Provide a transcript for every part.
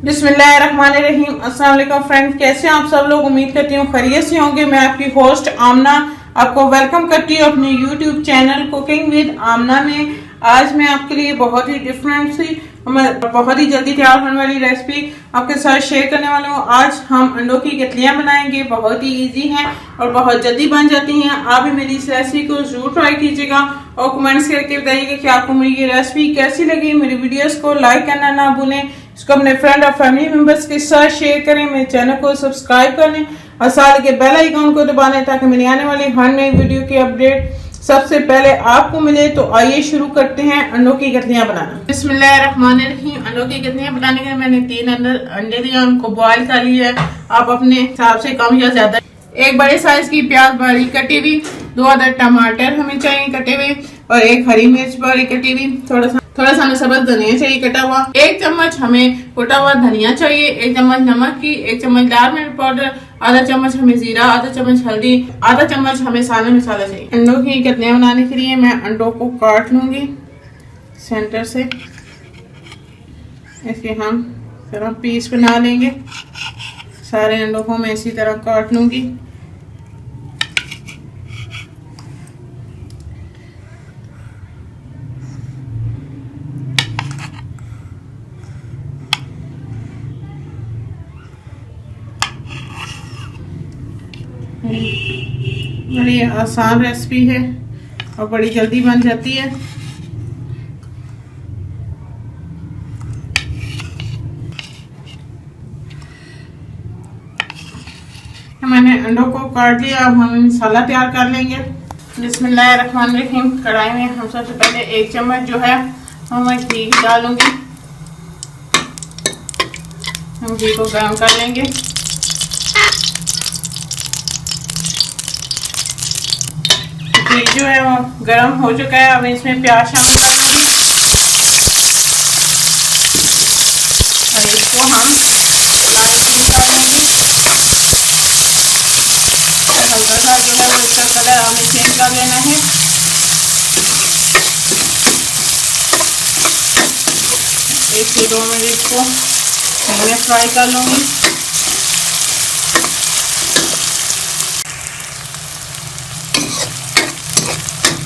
बिस्मिल्लाहिर्रहमानिर्रहीम। अस्सलाम वालेकुम फ्रेंड्स, कैसे हैं आप सब लोग। उम्मीद करती हूँ खैरियत से होंगे। मैं आपकी होस्ट आमना आपको वेलकम करती हूँ अपने यूट्यूब चैनल कुकिंग विद आमना में। आज मैं आपके लिए बहुत ही डिफरेंट सी बहुत ही जल्दी तैयार होने वाली रेसिपी आपके साथ शेयर करने वाला हूँ। आज हम अंडों की कतलियाँ बनाएंगे। बहुत ही इजी हैं और बहुत जल्दी बन जाती हैं। आप भी मेरी इस रेसिपी को जरूर ट्राई कीजिएगा और कमेंट्स करके बताइएगा कि आपको मेरी ये रेसिपी कैसी लगी। मेरी वीडियोस को लाइक करना ना भूलें, इसको अपने फ्रेंड और फैमिली मेंबर्स के साथ शेयर करें, मेरे चैनल को सब्सक्राइब कर लें और साथ के बेल आइकन को दबाएं ताकि मेरी आने वाली हर नई वीडियो की अपडेट सबसे पहले आपको मिले। तो आइए शुरू करते हैं अंडों की कतलियां बनाना। बिस्मिल्लाहिर्रहमानिर्रहीम। अंडों की कतलियां बनाने के लिए मैंने 3 अंडे लिए, उनको बॉईल कर लिया है। आप अपने हिसाब से कम या ज्यादा। एक बड़े साइज की प्याज बारीक कटी हुई, 2 अदद टमाटर हमें चाहिए कटे हुए और 1 हरी मिर्च बारीक कटी हुई, थोड़ा सा हमें सब्ज धनिया चाहिए कटा हुआ, 1 चम्मच हमें कुटा हुआ धनिया चाहिए, 1 चम्मच नमक की, 1 चम्मच लाल मिर्च पाउडर, आधा चम्मच हमें जीरा, आधा चम्मच हल्दी, आधा चम्मच हमें सादा मसाला चाहिए। अंडों की कतलियां बनाने के लिए मैं अंडों को काट लूंगी सेंटर से। इसके हम तरह पीस बना लेंगे। सारे अंडों को मैं इसी तरह काट लूंगी। बड़ी आसान रेसिपी है और बड़ी जल्दी बन जाती है। मैंने अंडों को काट लिया। अब हम मसाला तैयार कर लेंगे। बिस्मिल्लाहिर्रहमानिर्रहीम। कढ़ाई में हम सबसे पहले 1 चम्मच जो है हम घी डालूंगी। हम घी को गर्म कर लेंगे। घी जो है वो गर्म हो चुका है। अब इसमें प्याज शामिल कर देंगे और इसको हम लाल करी कर लेंगे। हल्का सा जो है वो इसका कलर हमें चेंज कर लेना है। एक से 2 मिनट इसको मैं फ्राई कर लूंगी।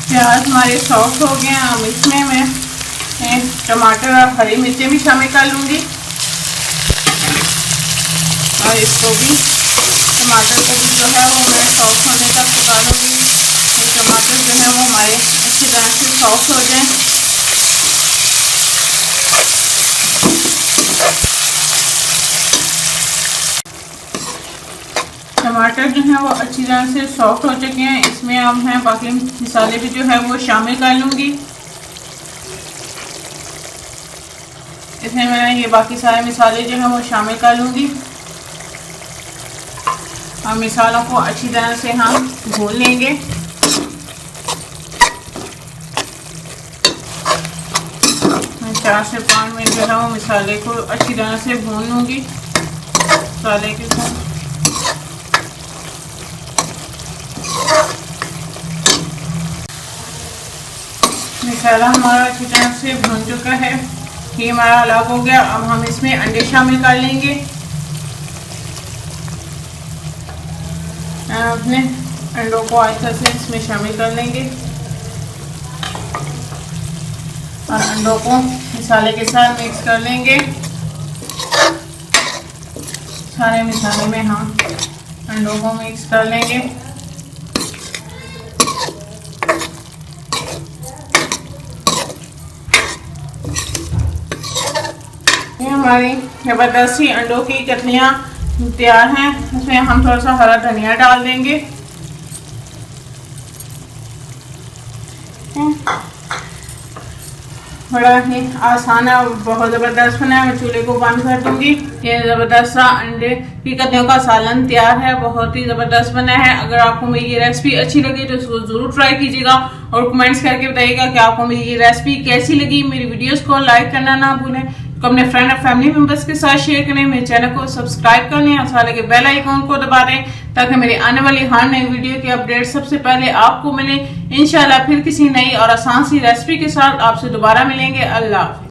प्याज हमारे सॉफ्ट हो गए हैं। अब इसमें मैं टमाटर और हरी मिर्चें भी शामिल कर लूँगी और इसको भी टमाटर को भी जो है वो मैं सॉफ्ट होने तक पका लूँगी। तो टमाटर जो है वो हमारे अच्छी तरह से सॉफ्ट हो जाएं। टमाटर जो है वो अच्छी तरह से सॉफ्ट हो चुके हैं। इसमें अब मैं बाकी मसाले भी जो है वो शामिल कर लूँगी। इसमें मैं ये बाकी सारे मसाले जो है वो शामिल कर लूँगी और मसालों को अच्छी तरह से हम भून लेंगे। मैं 4 से 5 मिनट जो है वो मसाले को अच्छी तरह से भून लूँगी मसाले के साथ। मसाला हमारा अच्छी तरह से भून चुका है। ये हमारा अलग हो गया। अब हम इसमें अंडे शामिल कर लेंगे। अपने अंडों को अच्छे से इसमें शामिल कर लेंगे और अंडों को मसाले के साथ मिक्स कर लेंगे। सारे मसाले में हम अंडों को मिक्स कर लेंगे। हमारी जबरदस्त ही अंडों की कतलियाँ तैयार हैं। इसमें हम थोड़ा सा हरा धनिया डाल देंगे। बड़ा ही आसान है, बहुत ज़बरदस्त बना है। मैं चूल्हे को बंद कर दूंगी। ये ज़बरदस्त सा अंडे की कतलियों का सालन तैयार है। बहुत ही ज़बरदस्त बना है। अगर आपको मेरी ये रेसिपी अच्छी लगी तो इसको ज़रूर ट्राई कीजिएगा और कमेंट्स करके बताइएगा कि आपको मेरी ये रेसिपी कैसी लगी। मेरी वीडियोस को लाइक करना ना भूलें, को अपने फ्रेंड और फैमिली मेंबर्स के साथ शेयर करें। मेरे चैनल को सब्सक्राइब कर लें और साथ लगे बेल आइकॉन को दबा दें ताकि मेरी आने वाली हर नई वीडियो की अपडेट सबसे पहले आपको मिले। इंशाल्लाह फिर किसी नई और आसान सी रेसिपी के साथ आपसे दोबारा मिलेंगे। अल्लाह।